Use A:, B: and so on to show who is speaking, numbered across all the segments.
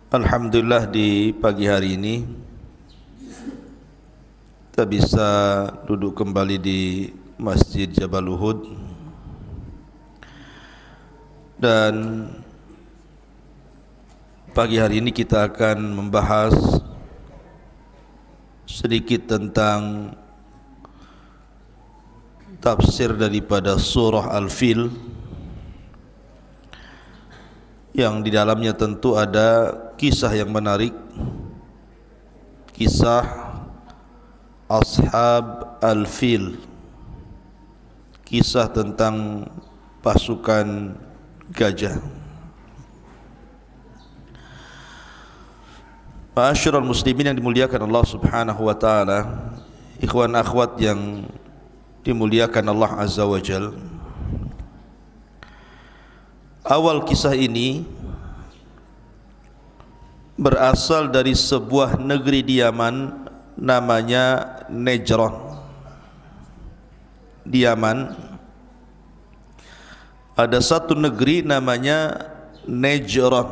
A: Alhamdulillah di pagi hari ini kita bisa duduk kembali di Masjid Jabal Uhud dan pagi hari ini kita akan membahas sedikit tentang tafsir daripada surah Al-Fil yang di dalamnya tentu ada kisah yang menarik, kisah Ashab Al-Fil, kisah tentang pasukan gajah. Ma'asyiral muslimin yang dimuliakan Allah Subhanahu wa taala, ikhwan akhwat yang dimuliakan Allah Azza wa Jalla. Awal kisah ini berasal dari sebuah negeri di Yaman namanya Najran. Di Yaman ada satu negeri namanya Najran.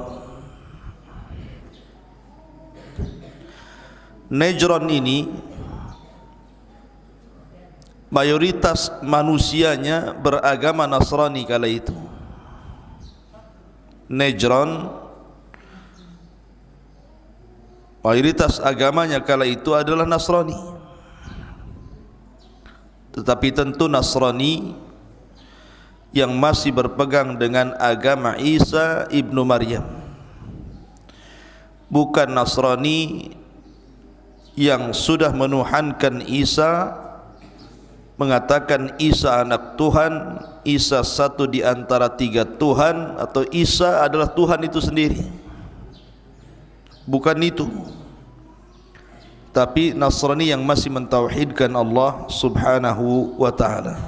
A: Najran ini mayoritas manusianya beragama Nasrani kala itu. Najran mayoritas agamanya kala itu adalah Nasrani. Tetapi tentu Nasrani yang masih berpegang dengan agama Isa ibnu Maryam, bukan Nasrani yang sudah menuhankan Isa, mengatakan Isa anak Tuhan, Isa satu di antara tiga Tuhan, atau Isa adalah Tuhan itu sendiri. Bukan itu, tapi Nasrani yang masih mentauhidkan Allah Subhanahu wa ta'ala.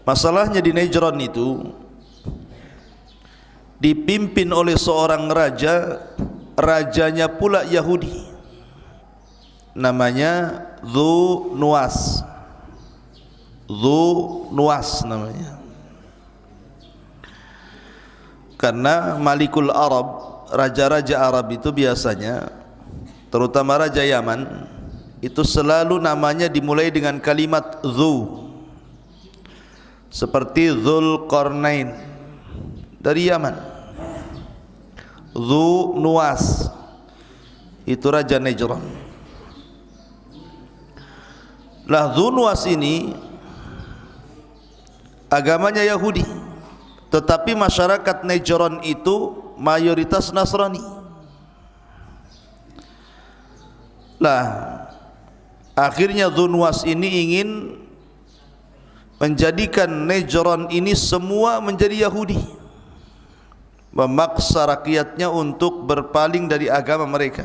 A: Masalahnya di Najran itu dipimpin oleh seorang raja, rajanya pula Yahudi, namanya Dhu Nuwas. Dhu Nuwas namanya. Karena Malikul Arab, raja-raja Arab itu biasanya, terutama Raja Yaman, itu selalu namanya dimulai dengan kalimat Dhu. Seperti Dzulqarnain dari Yaman. Dhu Nuwas itu Raja Najran. Lah Dhu Nuwas ini agamanya Yahudi, tetapi masyarakat Najran itu mayoritas Nasrani. Lah akhirnya Dhu Nuwas ini ingin menjadikan Najran ini semua menjadi Yahudi, memaksa rakyatnya untuk berpaling dari agama mereka,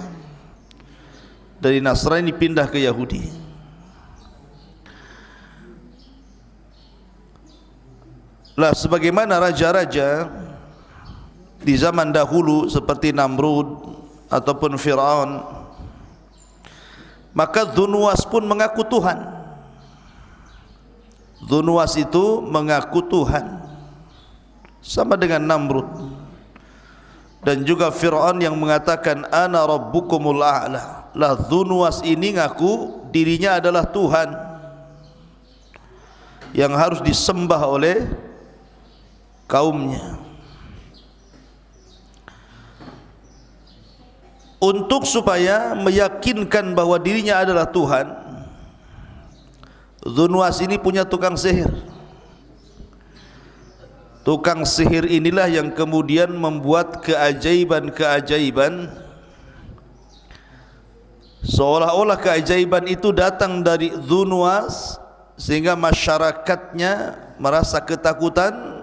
A: dari Nasrani pindah ke Yahudi. Lah sebagaimana raja-raja di zaman dahulu seperti Namrud ataupun Fir'aun, maka Dhu Nuwas pun mengaku Tuhan. Dhu Nuwas itu mengaku Tuhan, sama dengan Namrud dan juga Fir'aun yang mengatakan ana rabbukumul a'la. Lah Dhu Nuwas ini ngaku dirinya adalah Tuhan yang harus disembah oleh kaumnya. Untuk supaya meyakinkan bahwa dirinya adalah Tuhan, Dhu Nuwas ini punya tukang sihir. Tukang sihir inilah yang kemudian membuat keajaiban-keajaiban, seolah-olah keajaiban itu datang dari Dhu Nuwas, sehingga masyarakatnya merasa ketakutan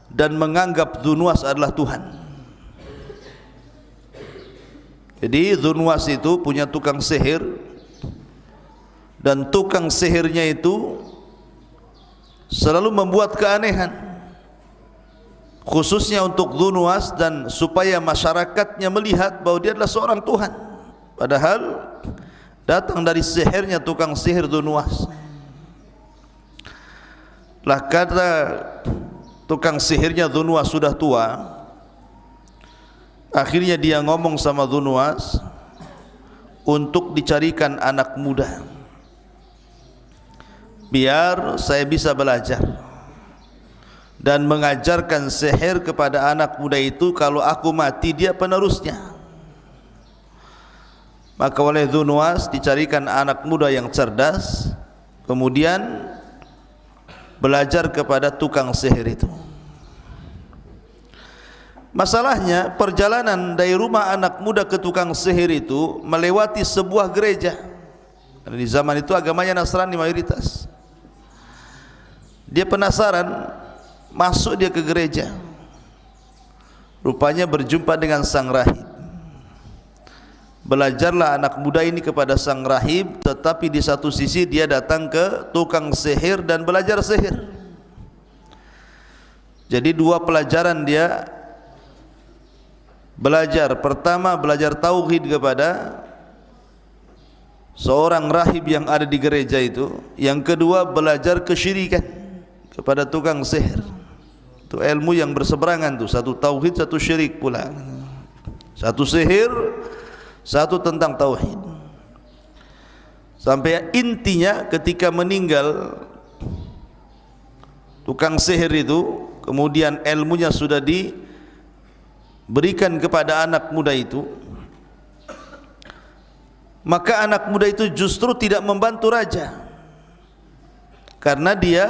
A: dan menganggap Dhu Nuwas adalah Tuhan. Jadi Dhu Nuwas itu punya tukang sihir, dan tukang sihirnya itu selalu membuat keanehan, khususnya untuk Dhu Nuwas, dan supaya masyarakatnya melihat bahwa dia adalah seorang Tuhan, padahal datang dari sihirnya tukang sihir Dhu Nuwas. Lah kata tukang sihirnya Dhu Nuwas sudah tua, Akhirnya dia ngomong sama Dzunwas untuk dicarikan anak muda, biar saya bisa belajar dan mengajarkan sihir kepada anak muda itu. Kalau aku mati, dia penerusnya. Maka oleh Dzunwas dicarikan anak muda yang cerdas, kemudian belajar kepada tukang sihir itu. Masalahnya, perjalanan dari rumah anak muda ke tukang sihir itu melewati sebuah gereja. Karena di zaman itu agamanya Nasrani mayoritas. Dia penasaran, masuk dia ke gereja. Rupanya berjumpa dengan sang rahib. Belajarlah anak muda ini kepada sang rahib, tetapi di satu sisi dia datang ke tukang sihir dan belajar sihir. Jadi dua pelajaran dia belajar. Pertama, belajar tauhid kepada seorang rahib yang ada di gereja itu. Yang kedua, belajar kesyirikan kepada tukang sihir. Itu ilmu yang berseberangan tuh, satu tauhid, satu syirik pula. Satu sihir, satu tentang tauhid. Sampai intinya ketika meninggal tukang sihir itu, kemudian ilmunya sudah diberikan kepada anak muda itu, maka anak muda itu justru tidak membantu raja, karena dia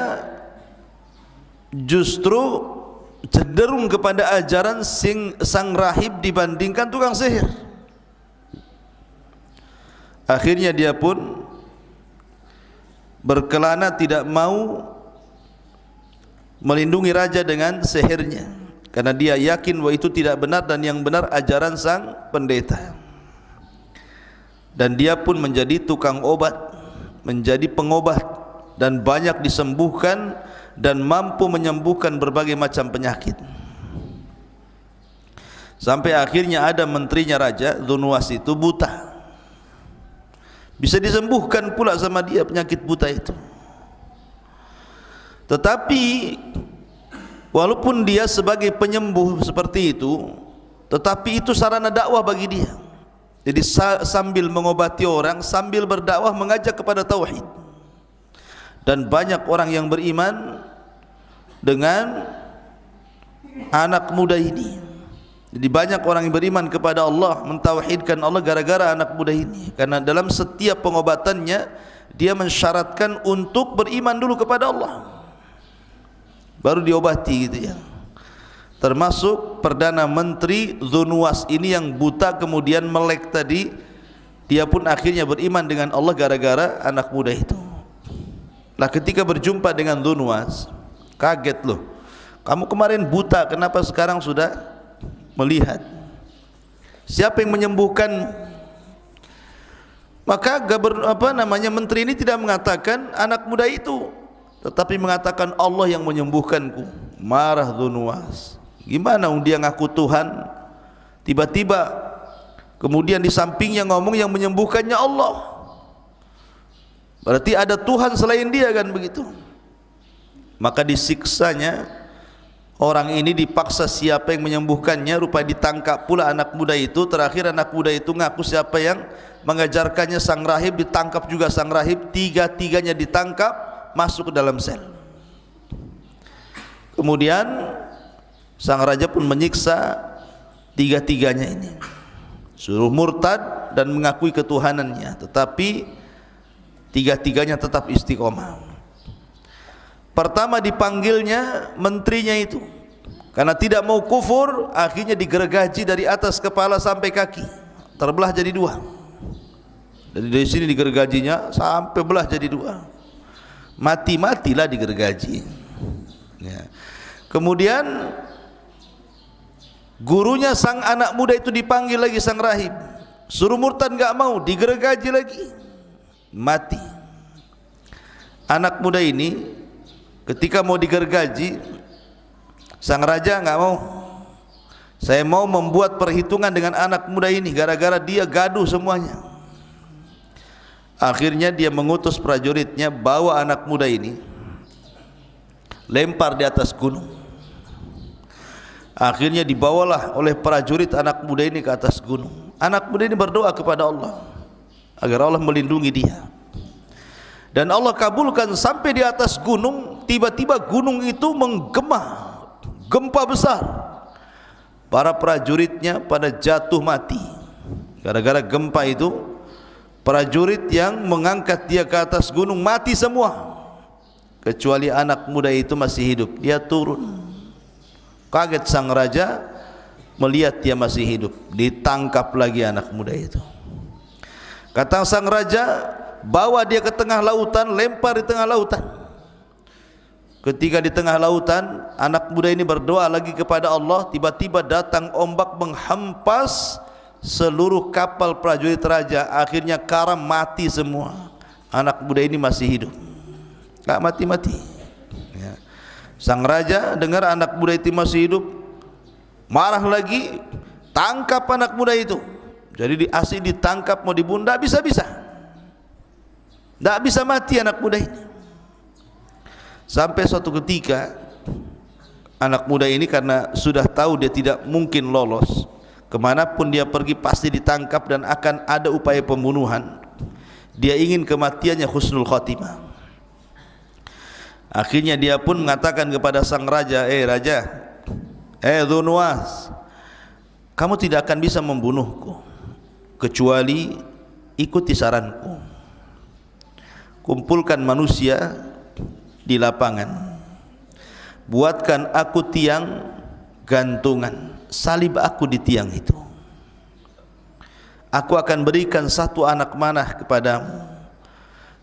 A: justru cenderung kepada ajaran sang rahib dibandingkan tukang sihir. Akhirnya dia pun berkelana tidak mau melindungi raja dengan sihirnya, karena dia yakin bahwa itu tidak benar dan yang benar ajaran sang pendeta. Dan dia pun menjadi tukang obat, menjadi pengobat, dan banyak disembuhkan dan mampu menyembuhkan berbagai macam penyakit. Sampai akhirnya ada menterinya raja, Dzunwas itu buta. Bisa disembuhkan pula sama dia penyakit buta itu. Tetapi walaupun dia sebagai penyembuh seperti itu, tetapi itu sarana dakwah bagi dia. Jadi sambil mengobati orang, sambil berdakwah mengajak kepada tauhid. Dan banyak orang yang beriman dengan anak muda ini. Jadi banyak orang yang beriman kepada Allah, mentauhidkan Allah gara-gara anak muda ini. Karena dalam setiap pengobatannya dia mensyaratkan untuk beriman dulu kepada Allah, baru diobati gitu ya. Termasuk Perdana Menteri Dzunwas ini yang buta kemudian melek tadi, dia pun akhirnya beriman dengan Allah gara-gara anak muda itu. Nah, ketika berjumpa dengan Dzunwas, kaget loh, kamu kemarin buta, kenapa sekarang sudah melihat? Siapa yang menyembuhkan? Maka menteri ini tidak mengatakan anak muda itu, tetapi mengatakan Allah yang menyembuhkanku. Marah Dzunwas. Gimana dia ngaku Tuhan, tiba-tiba kemudian di sampingnya ngomong yang menyembuhkannya Allah. Berarti ada Tuhan selain dia, kan begitu. Maka disiksanya orang ini, dipaksa siapa yang menyembuhkannya. Rupanya ditangkap pula anak muda itu. Terakhir anak muda itu ngaku siapa yang mengajarkannya sang rahib, ditangkap juga sang rahib. Tiga-tiganya ditangkap, masuk ke dalam sel. Kemudian sang raja pun menyiksa tiga-tiganya ini, suruh murtad dan mengakui ketuhanannya, tetapi tiga-tiganya tetap istiqomah. Pertama dipanggilnya menterinya itu, karena tidak mau kufur, akhirnya digergaji dari atas kepala sampai kaki, terbelah jadi dua. Dari sini digergajinya sampai belah jadi dua, mati-matilah digergaji ya. Kemudian gurunya sang anak muda itu dipanggil lagi sang rahib, suruh murtad enggak mau, digergaji lagi, mati. Anak muda ini ketika mau digergaji, sang raja enggak mau. Saya mau membuat perhitungan dengan anak muda ini, gara-gara dia gaduh semuanya. Akhirnya dia mengutus prajuritnya, bawa anak muda ini, lempar di atas gunung. Akhirnya dibawalah oleh prajurit anak muda ini ke atas gunung. Anak muda ini berdoa kepada Allah agar Allah melindungi dia. Dan Allah kabulkan. Sampai di atas gunung, tiba-tiba gunung itu menggema, gempa besar. Para prajuritnya pada jatuh mati. Gara-gara gempa itu, prajurit yang mengangkat dia ke atas gunung mati semua, kecuali anak muda itu masih hidup. Dia turun. Kaget sang raja melihat dia masih hidup. Ditangkap lagi anak muda itu. Kata sang raja, bawa dia ke tengah lautan, lempar di tengah lautan. Ketika di tengah lautan, anak muda ini berdoa lagi kepada Allah. Tiba-tiba datang ombak menghampas seluruh kapal prajurit raja. Akhirnya karam, mati semua. Anak muda ini masih hidup, gak mati-mati. Ya. Sang raja dengar anak muda itu masih hidup, marah lagi, tangkap anak muda itu. Jadi asli ditangkap, mau dibunuh, tidak bisa-bisa, tidak bisa mati anak muda ini. Sampai suatu ketika anak muda ini karena sudah tahu dia tidak mungkin lolos, kemanapun dia pergi pasti ditangkap dan akan ada upaya pembunuhan. Dia ingin kematiannya husnul khotimah. Akhirnya dia pun mengatakan kepada sang raja, raja, Dzunwas, kamu tidak akan bisa membunuhku kecuali ikuti saranku. Kumpulkan manusia di lapangan, buatkan aku tiang gantungan, salib aku di tiang itu. Aku akan berikan satu anak panah kepadamu.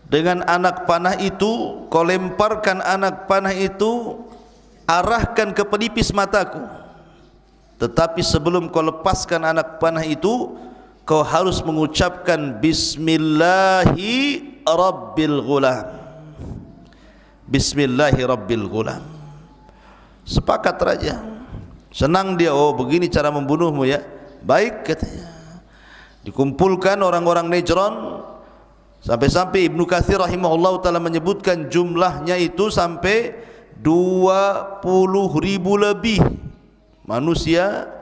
A: Dengan anak panah itu, kau lemparkan anak panah itu, arahkan ke pelipis mataku. Tetapi sebelum kau lepaskan anak panah itu, kau harus mengucapkan Bismillahi Rabbil Ghulam. Bismillahi Rabbil Ghulam. Sepakat raja. Senang dia, oh begini cara membunuhmu ya. Baik katanya. Dikumpulkan orang-orang Najran. Sampai-sampai Ibnu Katsir rahimahullah ta'ala menyebutkan jumlahnya itu sampai 20.000 lebih manusia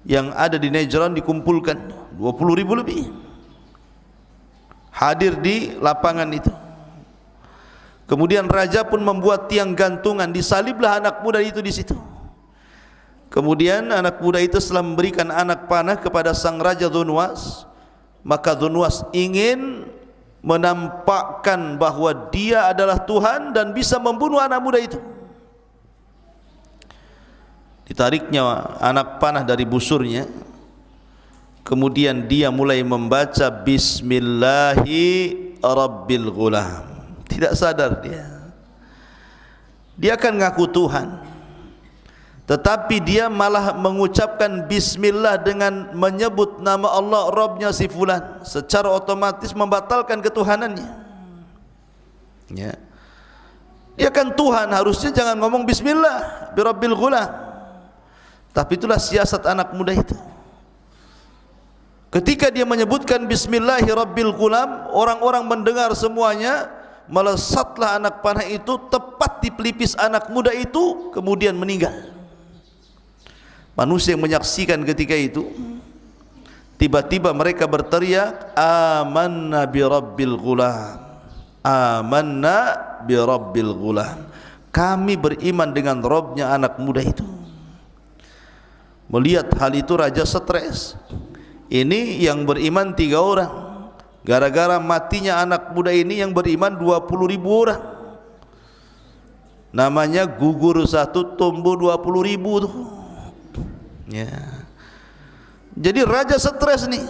A: yang ada di Najran dikumpulkan. 20.000 lebih hadir di lapangan itu. Kemudian raja pun membuat tiang gantungan, disaliblah anak muda itu di situ. Kemudian anak muda itu setelah memberikan anak panah kepada sang raja Dzunwas, maka Dzunwas ingin menampakkan bahwa dia adalah Tuhan dan bisa membunuh anak muda itu. Ditariknya anak panah dari busurnya, kemudian dia mulai membaca Bismillahi Rabbil Ghulam. Tidak sadar dia akan ngaku Tuhan, tetapi dia malah mengucapkan Bismillah dengan menyebut nama Allah, Rabbnya si fulan, secara otomatis membatalkan ketuhanannya. Ya. Dia kan Tuhan, harusnya jangan ngomong Bismillah Birabbil Ghulam. Tapi itulah siasat anak muda itu. Ketika dia menyebutkan Bismillahi Rabbil Ghulam, orang-orang mendengar semuanya, melesatlah anak panah itu tepat di pelipis anak muda itu, kemudian meninggal. Manusia yang menyaksikan ketika itu, tiba-tiba mereka berteriak, Amanna bi Rabbil Ghulam, Amanna bi Rabbil Ghulam. Kami beriman dengan Rabbnya anak muda itu. Melihat hal itu raja stres. Ini yang beriman 3 orang, gara-gara matinya anak muda ini yang beriman 20.000 orang. Namanya gugur satu, tumbuh 20.000 tuh. Ya. Jadi raja stres nih.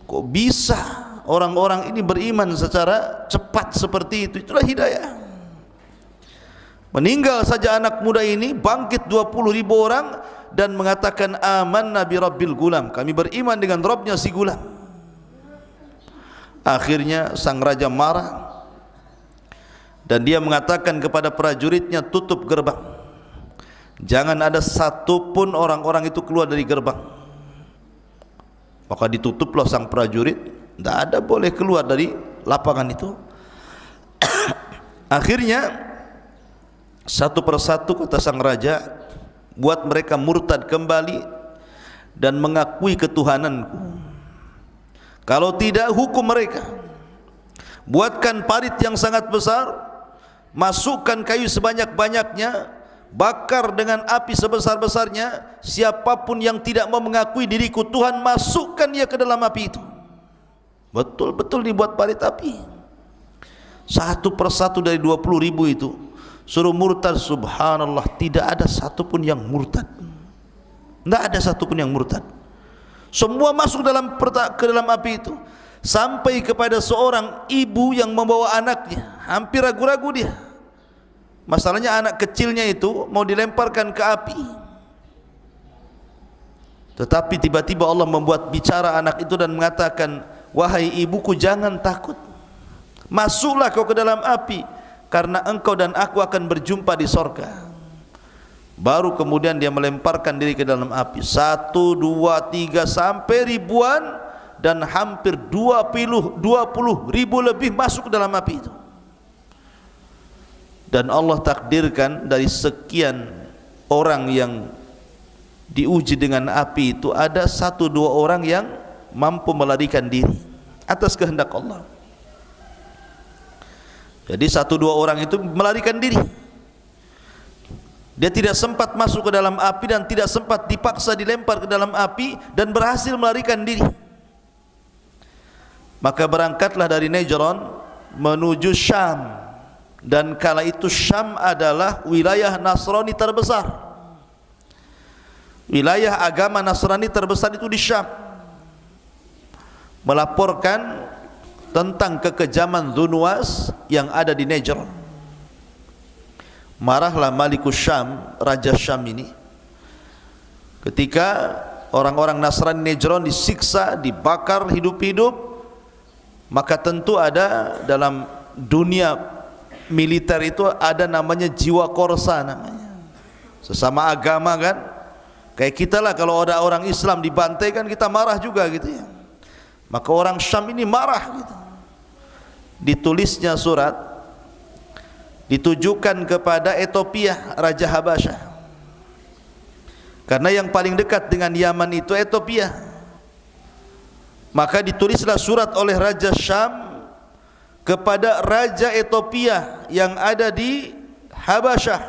A: Kok bisa orang-orang ini beriman secara cepat seperti itu? Itulah hidayah. Meninggal saja anak muda ini, bangkit 20.000 orang dan mengatakan amanna bi Rabbil Ghulam, kami beriman dengan Rabbnya si gulam. Akhirnya sang raja marah dan dia mengatakan kepada prajuritnya, tutup gerbang, jangan ada satupun orang-orang itu keluar dari gerbang. Maka ditutuplah sang prajurit, tidak ada boleh keluar dari lapangan itu. Akhirnya satu persatu kata sang raja, buat mereka murtad kembali dan mengakui ketuhananku. Kalau tidak, hukum mereka, buatkan parit yang sangat besar, masukkan kayu sebanyak-banyaknya, bakar dengan api sebesar-besarnya, siapapun yang tidak mau mengakui diriku Tuhan, masukkan dia ke dalam api itu. Betul-betul dibuat parit api, satu persatu dari 20.000 itu suruh murtad. Subhanallah, tidak ada satupun yang murtad, tidak ada satupun yang murtad. Semua masuk ke dalam api itu, sampai kepada seorang ibu yang membawa anaknya, hampir ragu-ragu dia. Masalahnya anak kecilnya itu mau dilemparkan ke api, tetapi tiba-tiba Allah membuat bicara anak itu dan mengatakan, wahai ibuku, jangan takut, masuklah kau ke dalam api, karena engkau dan aku akan berjumpa di sorga. Baru kemudian dia melemparkan diri ke dalam api, 1, 2, 3 sampai ribuan, dan hampir 20.000 lebih masuk ke dalam api itu. Dan Allah takdirkan dari sekian orang yang diuji dengan api itu, ada 1-2 orang yang mampu melarikan diri atas kehendak Allah. Jadi 1-2 orang itu melarikan diri. Dia tidak sempat masuk ke dalam api dan tidak sempat dipaksa dilempar ke dalam api, dan berhasil melarikan diri. Maka berangkatlah dari Najran menuju Syam, dan kala itu Syam adalah wilayah Nasrani terbesar. Wilayah agama Nasrani terbesar itu di Syam. Melaporkan tentang kekejaman Dzunwas yang ada di Najran. Marahlah Malikus Syam, Raja Syam ini, ketika orang-orang Nasrani Najran disiksa, dibakar hidup-hidup. Maka tentu ada dalam dunia militer itu ada namanya jiwa korsa namanya. Sesama agama kan, kayak kita lah, kalau ada orang Islam dibantai kan kita marah juga gitu ya. Maka orang Syam ini marah gitu. Ditulisnya surat, ditujukan kepada Ethiopia, Raja Habasyah, karena yang paling dekat dengan Yaman itu Ethiopia. Maka ditulislah surat oleh Raja Syam kepada Raja Ethiopia yang ada di Habasyah,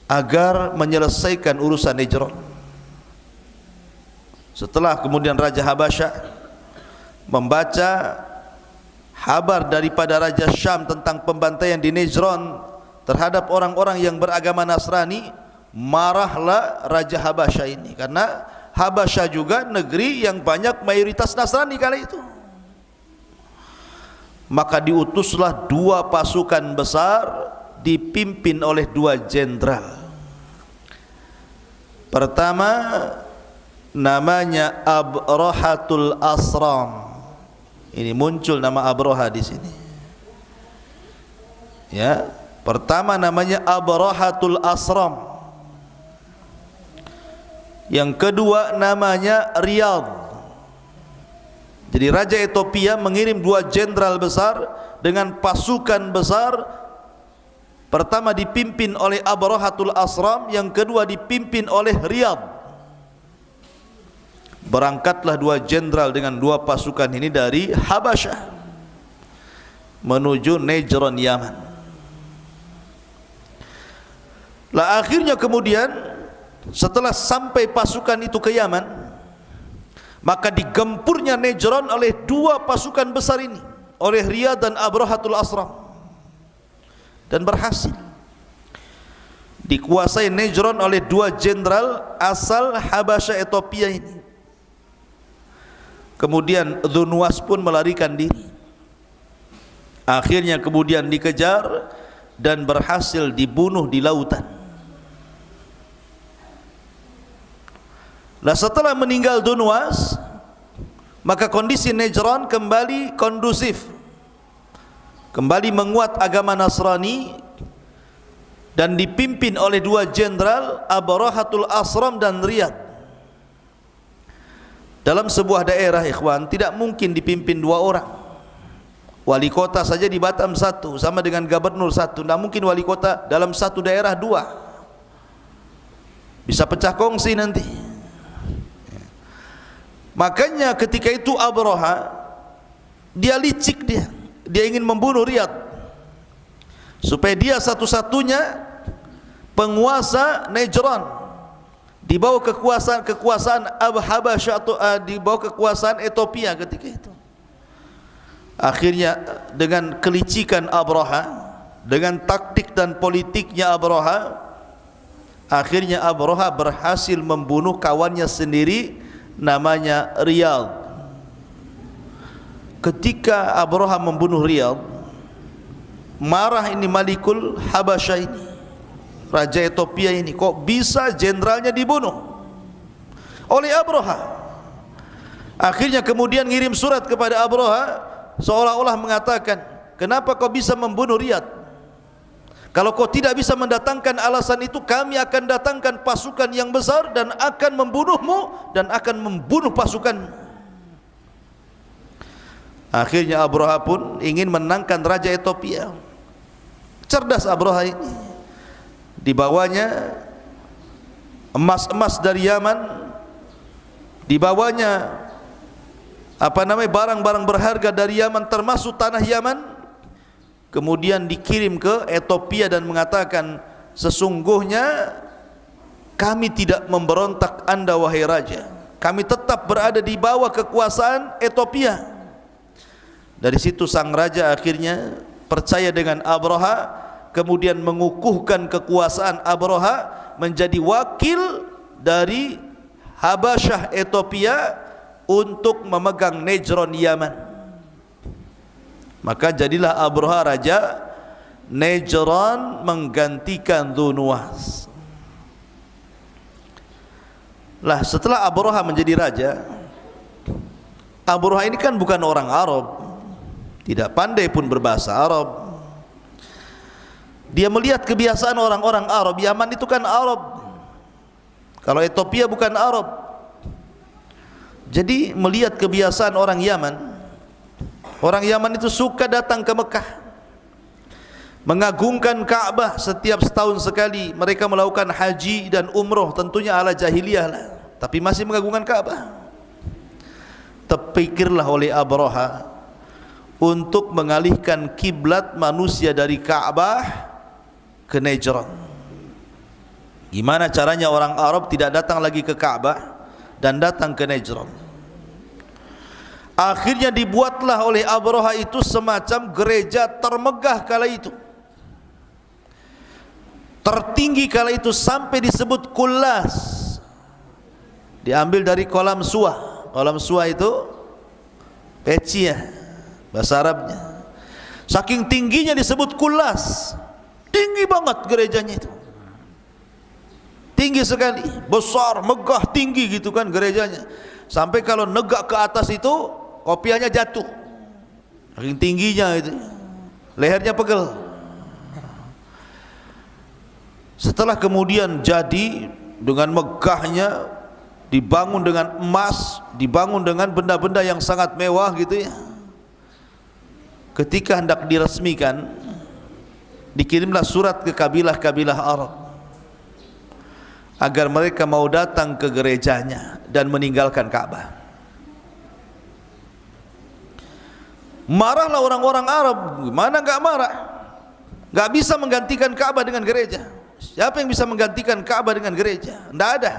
A: agar menyelesaikan urusan Najran. Setelah kemudian Raja Habasyah membaca kabar daripada Raja Syam tentang pembantaian di Najran terhadap orang-orang yang beragama Nasrani, marahlah Raja Habasyah ini, karena Habasyah juga negeri yang banyak mayoritas Nasrani kala itu. Maka diutuslah 2 pasukan besar dipimpin oleh 2 jenderal. Pertama namanya Abrahatul Asram. Ini muncul nama Abraha di sini. Ya, pertama namanya Abrahatul Asram. Yang kedua namanya Riyadh. Jadi Raja Ethiopia mengirim 2 jenderal besar dengan pasukan besar. Pertama dipimpin oleh Abrahatul Asram, yang kedua dipimpin oleh Riyadh. Berangkatlah 2 jenderal dengan 2 pasukan ini dari Habasyah menuju Najran, Yaman. Lah akhirnya kemudian setelah sampai pasukan itu ke Yaman, maka digempurnya Najran oleh 2 pasukan besar ini, oleh Riyadh dan Abrahatul Asram, dan berhasil dikuasai Najran oleh 2 jenderal asal Habasyah Ethiopia ini. Kemudian Dzunwas pun melarikan diri. Akhirnya kemudian dikejar dan berhasil dibunuh di lautan. Nah, setelah meninggal Dzunwas, maka kondisi Najran kembali kondusif, kembali menguat agama Nasrani, dan dipimpin oleh 2 jenderal, Abrahatul Asram dan Riyadh. Dalam sebuah daerah, ikhwan, tidak mungkin dipimpin 2 orang. Wali kota saja di Batam 1 sama dengan gubernur 1. Tidak mungkin wali kota dalam satu daerah 2. bisa pecah kongsi nanti. Makanya ketika itu Abraha dia licik, dia ingin membunuh Riyadh supaya dia satu-satunya penguasa Najran di bawah kekuasaan Habasyah atau di bawah kekuasaan Ethiopia ketika itu. Akhirnya dengan kelicikan Abraha, dengan taktik dan politiknya Abraha, akhirnya Abraha berhasil membunuh kawannya sendiri namanya Riyadh. Ketika Abraha membunuh Riyadh, marah ini Malikul Habasyah ini, raja Ethiopia ini, kok bisa jenderalnya dibunuh oleh Abraha. Akhirnya kemudian ngirim surat kepada Abraha, seolah-olah mengatakan, kenapa kau bisa membunuh Riyadh? Kalau kau tidak bisa mendatangkan alasan itu, kami akan datangkan pasukan yang besar dan akan membunuhmu dan akan membunuh pasukan. Akhirnya Abraha pun ingin menangkan raja Ethiopia. Cerdas Abraha ini. Dibawanya emas-emas dari Yaman, dibawanya barang-barang berharga dari Yaman termasuk tanah Yaman. Kemudian dikirim ke Ethiopia dan mengatakan, sesungguhnya kami tidak memberontak Anda wahai raja, kami tetap berada di bawah kekuasaan Ethiopia. Dari situ sang raja akhirnya percaya dengan Abraha, kemudian mengukuhkan kekuasaan Abraha menjadi wakil dari Habasyah Ethiopia untuk memegang Najran Yaman. Maka jadilah Abraha raja Najran menggantikan Dzunnuwas. Lah setelah Abraha menjadi raja, Abraha ini kan bukan orang Arab, tidak pandai pun berbahasa Arab. Dia melihat kebiasaan orang-orang Arab. Yaman itu kan Arab, kalau Ethiopia bukan Arab. Jadi melihat kebiasaan orang Yaman. Orang Yaman itu suka datang ke Mekah, mengagungkan Ka'bah. Setiap setahun sekali mereka melakukan haji dan umroh, tentunya ala jahiliyah lah, tapi masih mengagungkan Ka'bah. Terpikirlah oleh Abraha untuk mengalihkan kiblat manusia dari Ka'bah ke Najran. Gimana caranya orang Arab tidak datang lagi ke Ka'bah dan datang ke Najran? Akhirnya dibuatlah oleh Abraha itu semacam gereja termegah kala itu, tertinggi kala itu, sampai disebut Kullas. Diambil dari kolam suah. Kolam suah itu peci ya, bahasa Arabnya. Saking tingginya disebut Kullas. Tinggi banget gerejanya itu, tinggi sekali, besar, megah, tinggi gitu kan gerejanya. Sampai kalau negak ke atas itu kopiahnya jatuh, saking tingginya itu, lehernya pegel. Setelah kemudian jadi dengan megahnya, dibangun dengan emas, dibangun dengan benda-benda yang sangat mewah gitu ya. Ketika hendak diresmikan, dikirimlah surat ke kabilah-kabilah Arab agar mereka mau datang ke gerejanya dan meninggalkan Ka'bah. Marahlah orang-orang Arab. Gimana enggak marah? Enggak bisa menggantikan Ka'bah dengan gereja. Siapa yang bisa menggantikan Ka'bah dengan gereja? Tidak ada.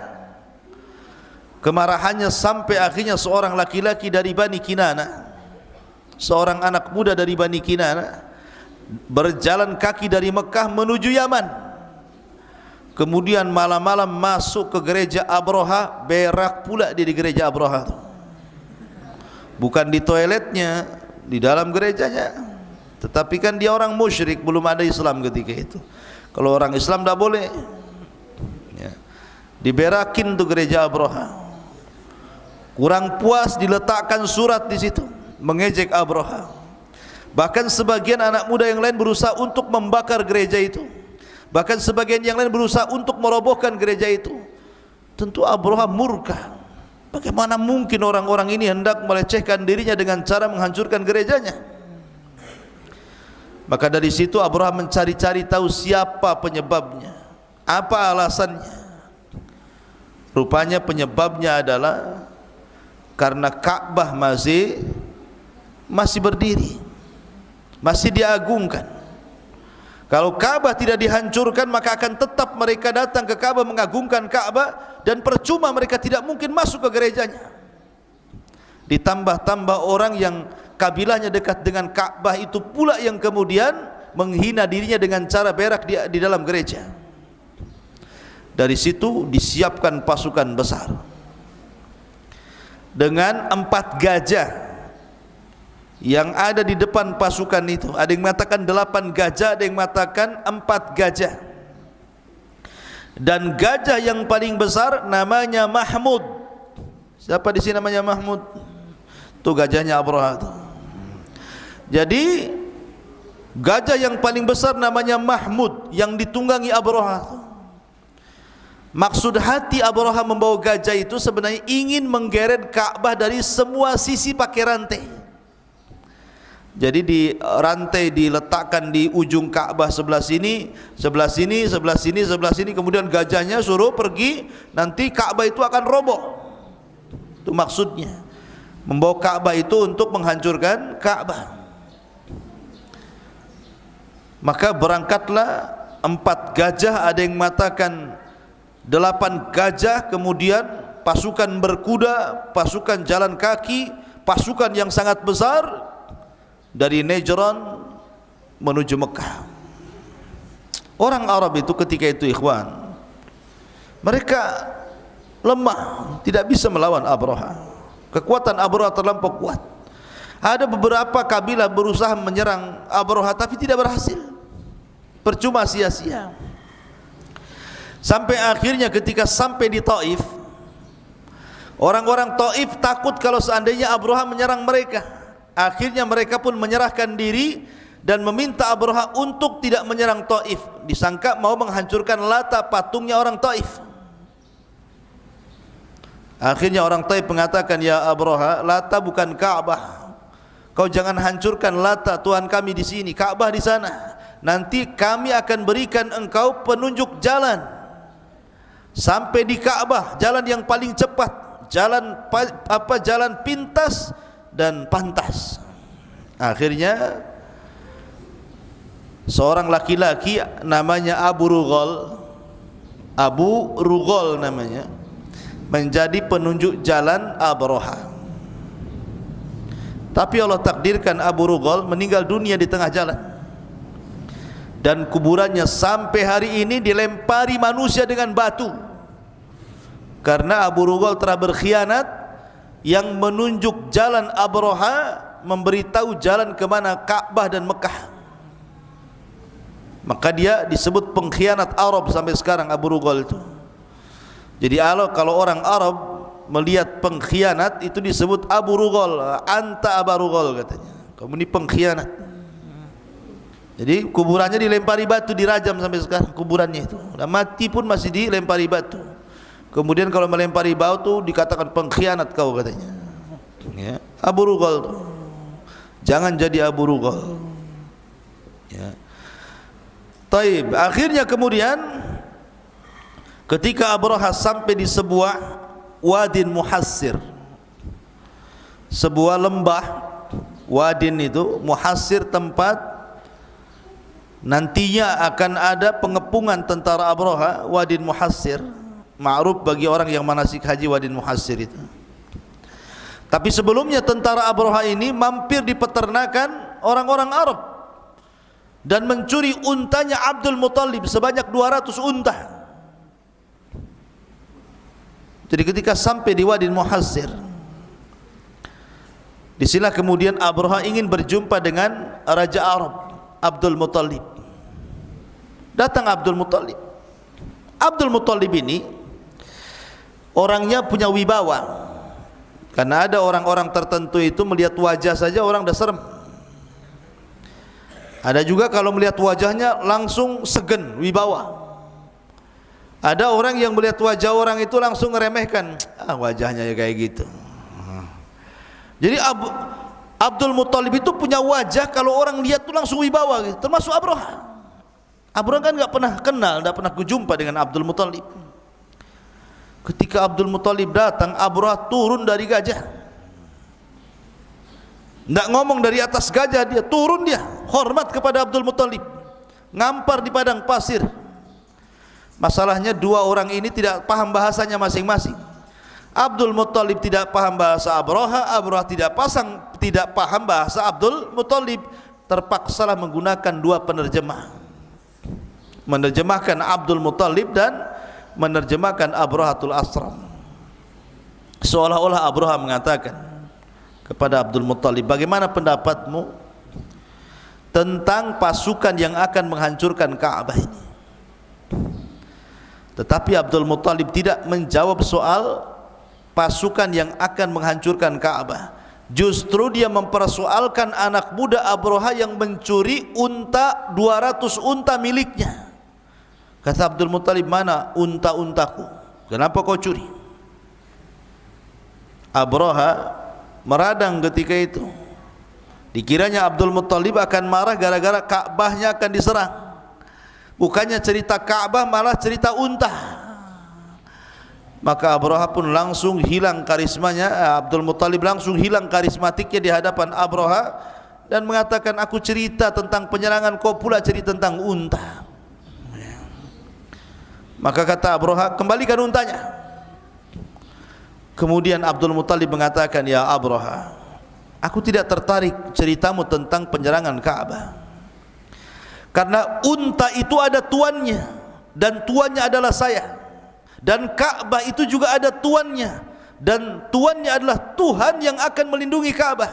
A: Kemarahannya sampai akhirnya seorang laki-laki dari Bani Kinana, seorang anak muda dari Bani Kinana, berjalan kaki dari Mekah menuju Yaman. Kemudian malam-malam masuk ke gereja Abraha, berak pula dia di gereja Abraha. Bukan di toiletnya, di dalam gerejanya. Tetapi kan dia orang musyrik, belum ada Islam ketika itu. Kalau orang Islam tidak boleh ya. Diberakin tuh gereja Abraha. Kurang puas diletakkan surat di situ mengejek Abraha. Bahkan sebagian anak muda yang lain berusaha untuk membakar gereja itu. Bahkan sebagian yang lain berusaha untuk merobohkan gereja itu. Tentu Abraha murka. Bagaimana mungkin orang-orang ini hendak melecehkan dirinya dengan cara menghancurkan gerejanya? Maka dari situ Abraha mencari-cari tahu siapa penyebabnya, apa alasannya. Rupanya penyebabnya adalah karena Ka'bah masih berdiri, masih diagungkan. Kalau Ka'bah tidak dihancurkan, maka akan tetap mereka datang ke Ka'bah mengagungkan Ka'bah, dan percuma, mereka tidak mungkin masuk ke gerejanya. Ditambah-tambah orang yang kabilahnya dekat dengan Ka'bah itu pula yang kemudian menghina dirinya dengan cara berak di dalam gereja. Dari situ disiapkan pasukan besar dengan 4 gajah yang ada di depan pasukan itu. Ada yang mengatakan 8 gajah, ada yang mengatakan 4 gajah. Dan gajah yang paling besar namanya Mahmud. Siapa di sini namanya Mahmud? Itu gajahnya Abraha itu. Jadi gajah yang paling besar namanya Mahmud, yang ditunggangi Abraha. Maksud hati Abraha membawa gajah itu sebenarnya ingin menggeret Ka'bah dari semua sisi pakai rantai. Jadi di rantai diletakkan di ujung Ka'bah sebelah sini, sebelah sini, sebelah sini, sebelah sini. Kemudian gajahnya suruh pergi, nanti Ka'bah itu akan roboh. Itu maksudnya, membawa Ka'bah itu untuk menghancurkan Ka'bah. Maka berangkatlah 4 gajah, ada yang mengatakan 8 gajah, kemudian pasukan berkuda, pasukan jalan kaki, pasukan yang sangat besar dari Najran menuju Mekah. Orang Arab itu ketika itu, ikhwan, mereka lemah, tidak bisa melawan Abraha. Kekuatan Abraha terlampau kuat. Ada beberapa kabilah berusaha menyerang Abraha tapi tidak berhasil, percuma, sia-sia. Sampai akhirnya ketika sampai di Taif, orang-orang Taif takut kalau seandainya Abraha menyerang mereka. Akhirnya mereka pun menyerahkan diri dan meminta Abraha untuk tidak menyerang Taif. Disangka mau menghancurkan Lata, patungnya orang Taif. Akhirnya orang Taif mengatakan, ya Abraha, Lata bukan Ka'bah. Kau jangan hancurkan Lata, Tuhan kami di sini, Ka'bah di sana. Nanti kami akan berikan engkau penunjuk jalan sampai di Ka'bah, jalan yang paling cepat, jalan pintas dan pantas. Akhirnya seorang laki-laki namanya Abu Rughal namanya, menjadi penunjuk jalan Abraha. Tapi Allah takdirkan Abu Rughal meninggal dunia di tengah jalan, dan kuburannya sampai hari ini dilempari manusia dengan batu, karena Abu Rughal telah berkhianat. Yang menunjuk jalan Abraha, memberitahu jalan ke mana Ka'bah dan Mekah. Maka dia disebut pengkhianat Arab sampai sekarang, Abu Rughal itu. Jadi kalau orang Arab melihat pengkhianat itu disebut Abu Rughal, anta Abu Rughal katanya, kamu ini pengkhianat. Jadi kuburannya dilempari batu, dirajam sampai sekarang kuburannya itu. Udah mati pun masih dilempari batu. Kemudian kalau melempari batu dikatakan pengkhianat kau katanya. Ya, Abu Rughal tuh. Jangan jadi Abu Rughal. Ya. Taib. Akhirnya kemudian ketika Abraha sampai di sebuah wadin muhassir, sebuah lembah, wadin itu muhassir, tempat nantinya akan ada pengepungan tentara Abraha. Wadin muhassir ma'ruf bagi orang yang manasik haji wadin muhassir itu. Tapi sebelumnya tentara Abraha ini mampir di peternakan orang-orang Arab dan mencuri untanya Abdul Muttalib sebanyak 200 unta. Jadi ketika sampai di wadin muhassir, disinilah kemudian Abraha ingin berjumpa dengan Raja Arab, Abdul Muttalib. Datang Abdul Muttalib. Abdul Muttalib ini orangnya punya wibawa, karena ada orang-orang tertentu itu melihat wajah saja orang dah serem. Ada juga kalau melihat wajahnya langsung segen, wibawa. Ada orang yang melihat wajah orang itu langsung meremehkan, wajahnya ya kayak gitu. Jadi Abdul Muttalib itu punya wajah kalau orang lihat itu langsung wibawa gitu. Termasuk Abraha. Abraha kan enggak pernah kenal, enggak pernah berjumpa dengan Abdul Muttalib. Ketika Abdul Muttalib datang, Abraha turun dari gajah. Tidak ngomong dari atas gajah, dia turun, dia hormat kepada Abdul Muttalib, ngampar di padang pasir. Masalahnya dua orang ini tidak paham bahasanya masing-masing. Abdul Muttalib tidak paham bahasa Abraha, Abraha tidak paham bahasa Abdul Muttalib. Terpaksalah menggunakan dua penerjemah, menerjemahkan Abdul Muttalib dan menerjemahkan Abrahatul Asram. Seolah-olah Abraha mengatakan kepada Abdul Muttalib, bagaimana pendapatmu tentang pasukan yang akan menghancurkan Ka'bah ini? Tetapi Abdul Muttalib tidak menjawab soal pasukan yang akan menghancurkan Ka'bah. Justru dia mempersoalkan anak muda Abraha yang mencuri unta, 200 unta miliknya. Kata Abdul Muttalib, mana unta-untaku? Kenapa kau curi? Abraha meradang ketika itu. Dikiranya Abdul Muttalib akan marah gara-gara Ka'bahnya akan diserang. Bukannya cerita Ka'bah, malah cerita unta. Maka Abraha pun langsung hilang karismanya. Abdul Muttalib langsung hilang karismatiknya di hadapan Abraha dan mengatakan, aku cerita tentang penyerangan, kau pula cerita tentang unta. Maka kata Abraha, kembalikan untanya. Kemudian Abdul Muttalib mengatakan, ya Abraha, aku tidak tertarik ceritamu tentang penyerangan Ka'bah, karena unta itu ada tuannya, dan tuannya adalah saya. Dan Ka'bah itu juga ada tuannya, dan tuannya adalah Tuhan yang akan melindungi Ka'bah.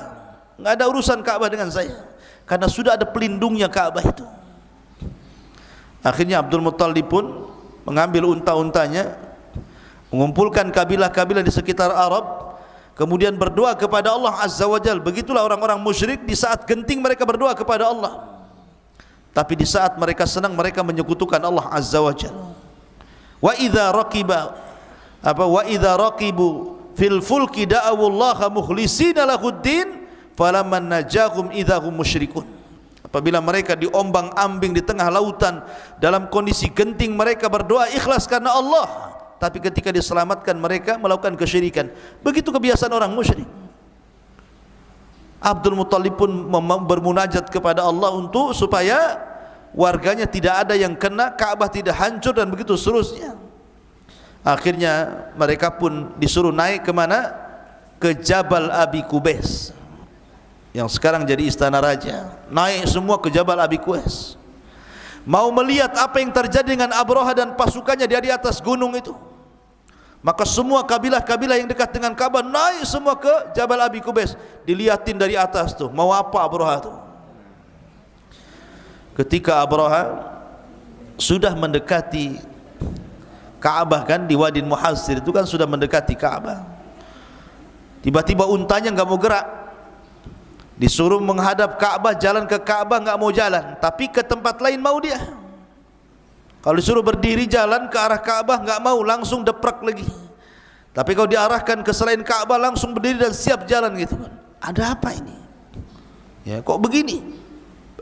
A: Enggak ada urusan Ka'bah dengan saya, karena sudah ada pelindungnya Ka'bah itu. Akhirnya Abdul Muttalib pun mengambil unta-untanya, mengumpulkan kabilah-kabilah di sekitar Arab, kemudian berdoa kepada Allah Azza wa Jal. Begitulah orang-orang musyrik, di saat genting mereka berdoa kepada Allah, tapi di saat mereka senang mereka menyekutukan Allah Azza wa Jal. Wa idza raqibu fil fulki da'awullaha mukhlishina lahuddin falamman najahum idzahum musyrikun. Apabila mereka diombang-ambing di tengah lautan dalam kondisi genting, mereka berdoa ikhlas karena Allah, tapi ketika diselamatkan mereka melakukan kesyirikan. Begitu kebiasaan orang musyrik. Abdul Muttalib pun bermunajat kepada Allah untuk supaya warganya tidak ada yang kena, Ka'bah tidak hancur, dan begitu seterusnya. Akhirnya mereka pun disuruh naik ke mana? Ke Jabal Abi Qubais, yang sekarang jadi istana raja. Naik semua ke Jabal Abi Qubais, mau melihat apa yang terjadi dengan Abraha dan pasukannya di atas gunung itu. Maka semua kabilah-kabilah yang dekat dengan Ka'bah naik semua ke Jabal Abi Qubais, dilihatin dari atas tuh, mau apa Abraha tuh. Ketika Abraha sudah mendekati Ka'bah, kan di Wadi Muhassir itu kan sudah mendekati Ka'bah, tiba-tiba untanya enggak mau gerak. Disuruh menghadap Ka'bah, jalan ke Ka'bah enggak mau jalan, tapi ke tempat lain mau dia. Kalau disuruh berdiri jalan ke arah Ka'bah enggak mau, langsung deprak lagi. Tapi kalau diarahkan ke selain Ka'bah langsung berdiri dan siap jalan gitu kan. Ada apa ini? Ya, kok begini?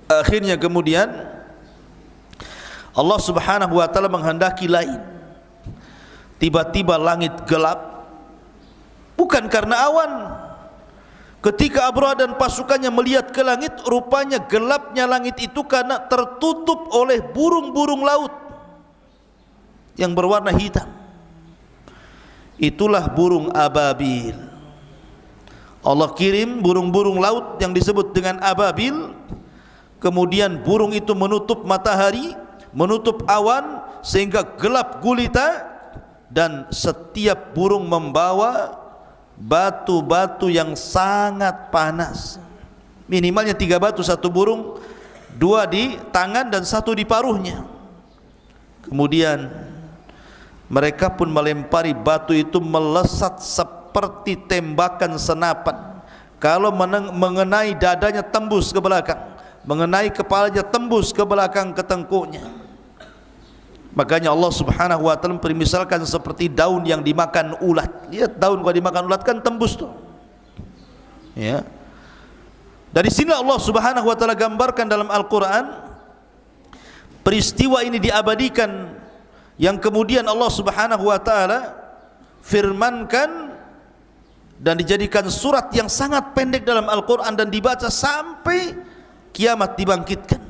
A: Akhirnya kemudian Allah Subhanahu wa taala menghendaki lain. Tiba-tiba langit gelap, bukan karena awan. Ketika Abraha dan pasukannya melihat ke langit, rupanya gelapnya langit itu karena tertutup oleh burung-burung laut yang berwarna hitam. Itulah burung ababil. Allah kirim burung-burung laut yang disebut dengan ababil. Kemudian burung itu menutup matahari, menutup awan, sehingga gelap gulita, dan setiap burung membawa batu-batu yang sangat panas. Minimalnya 3 batu satu burung, 2 di tangan dan 1 di paruhnya. Kemudian mereka pun melempari batu itu, melesat seperti tembakan senapan. Kalau mengenai dadanya tembus ke belakang, mengenai kepalanya tembus ke belakang ke tengkuknya. Makanya Allah Subhanahu wa taala mempermisalkan seperti daun yang dimakan ulat. Lihat daun kalau dimakan ulat kan tembus tuh. Ya. Dari sini Allah Subhanahu wa taala gambarkan dalam Al-Qur'an peristiwa ini diabadikan, yang kemudian Allah Subhanahu wa taala firmankan dan dijadikan surat yang sangat pendek dalam Al-Quran dan dibaca sampai kiamat dibangkitkan.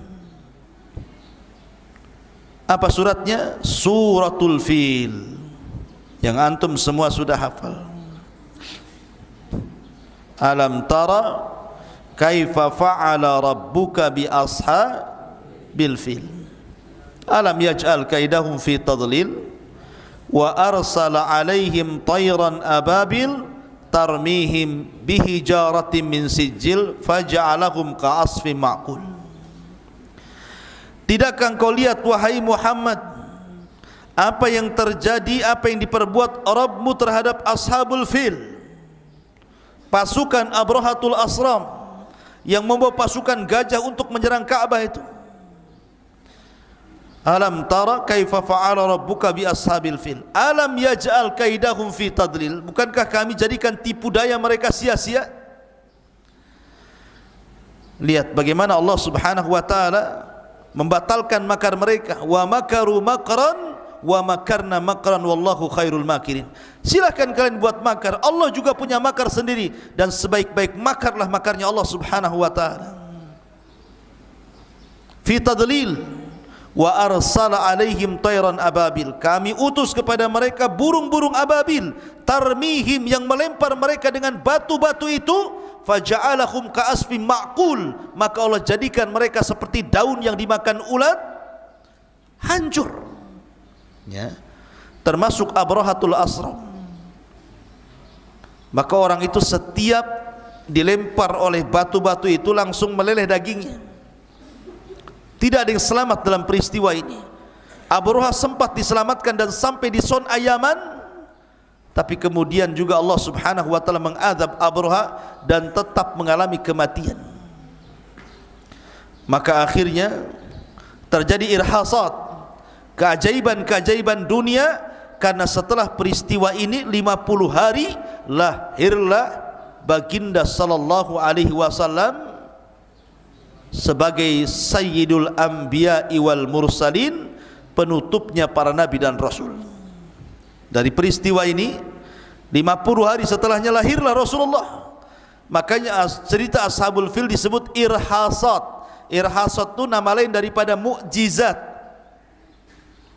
A: Apa suratnya? Suratul Fil, yang antum semua sudah hafal. Alam tara kaifa fa'ala rabbuka bi ashabil fil alam yaj'al kaidahum fi tadlil wa arsala alaihim tayran ababil tarmihim bihijaratin min sijil faja'alahum ka'asfin ma'kul. Tidakkah engkau lihat wahai Muhammad apa yang terjadi, apa yang diperbuat Rabbmu terhadap ashabul fil, pasukan Abrahatul Asram yang membawa pasukan gajah untuk menyerang Ka'bah itu. Alam tara kaifa fa'ala rabbuka bi ashabil fil alam yaj'al kaidahum fi tadlil, bukankah kami jadikan tipu daya mereka sia-sia? Lihat bagaimana Allah Subhanahu wa taala membatalkan makar mereka. Wa makaru makran wa makarna makran wallahu khairul makirin. Silakan kalian buat makar, Allah juga punya makar sendiri, dan sebaik-baik makarlah makarnya Allah Subhanahu wa taala. Fi tadlil wa arsala alaihim tayran ababil, kami utus kepada mereka burung-burung ababil, tarmihim, yang melempar mereka dengan batu-batu itu, faja'alahum ka'asfin ma'kul, maka Allah jadikan mereka seperti daun yang dimakan ulat, hancur. Ya, termasuk Abrahatul Asram. Maka orang itu setiap dilempar oleh batu-batu itu langsung meleleh dagingnya. Tidak ada yang selamat dalam peristiwa ini. Abraha sempat diselamatkan dan sampai di Son'a Yaman, tapi kemudian juga Allah Subhanahu wa taala mengadab Abraha dan tetap mengalami kematian. Maka akhirnya terjadi irhasat, keajaiban-keajaiban dunia, karena setelah peristiwa ini 50 hari lahirlah baginda sallallahu alaihi wasallam sebagai sayyidul anbiya wal mursalin, penutupnya para nabi dan rasul. Dari peristiwa ini 50 hari setelahnya lahirlah Rasulullah. Makanya cerita ashabul fil disebut irhasat. Irhasat itu nama lain daripada mukjizat.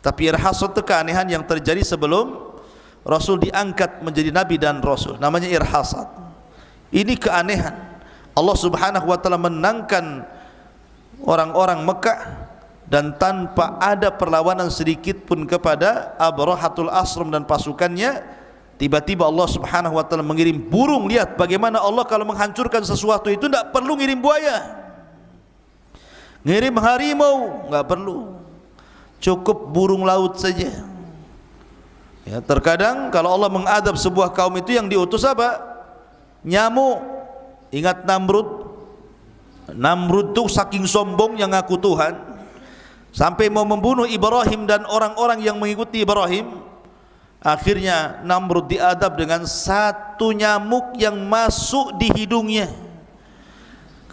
A: Tapi irhasat itu keanehan yang terjadi sebelum Rasul diangkat menjadi nabi dan rasul, namanya irhasat. Ini keanehan. Allah Subhanahu wa taala menangkan orang-orang Mekah dan tanpa ada perlawanan sedikit pun kepada Abrahatul Asram dan pasukannya. Tiba-tiba Allah Subhanahu wa taala mengirim burung. Lihat bagaimana Allah kalau menghancurkan sesuatu itu tidak perlu ngirim buaya, ngirim harimau, enggak perlu, cukup burung laut saja. Ya, terkadang kalau Allah mengadab sebuah kaum itu yang diutus apa? Nyamuk. Ingat Namrud? Namrud itu saking sombong yang ngaku Tuhan, sampai mau membunuh Ibrahim dan orang-orang yang mengikuti Ibrahim. Akhirnya Namrud diadab dengan satu nyamuk yang masuk di hidungnya,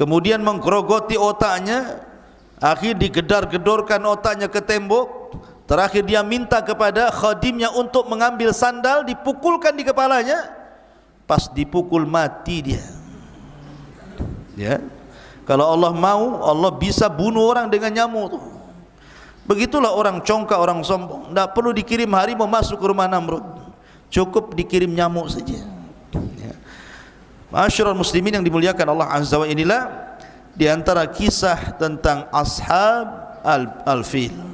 A: kemudian menggerogoti otaknya, akhir digedar-gedorkan otaknya ke tembok. Terakhir dia minta kepada khadimnya untuk mengambil sandal, dipukulkan di kepalanya. Pas dipukul mati dia. Ya, kalau Allah mau, Allah bisa bunuh orang dengan nyamuk. Begitulah orang congkak, orang sombong. Tidak perlu dikirim harimau masuk ke rumah Namrud, cukup dikirim nyamuk saja. Ya. Ma'asyiral muslimin yang dimuliakan Allah Azza wa Jalla, inilah di antara kisah tentang ashab al-fil.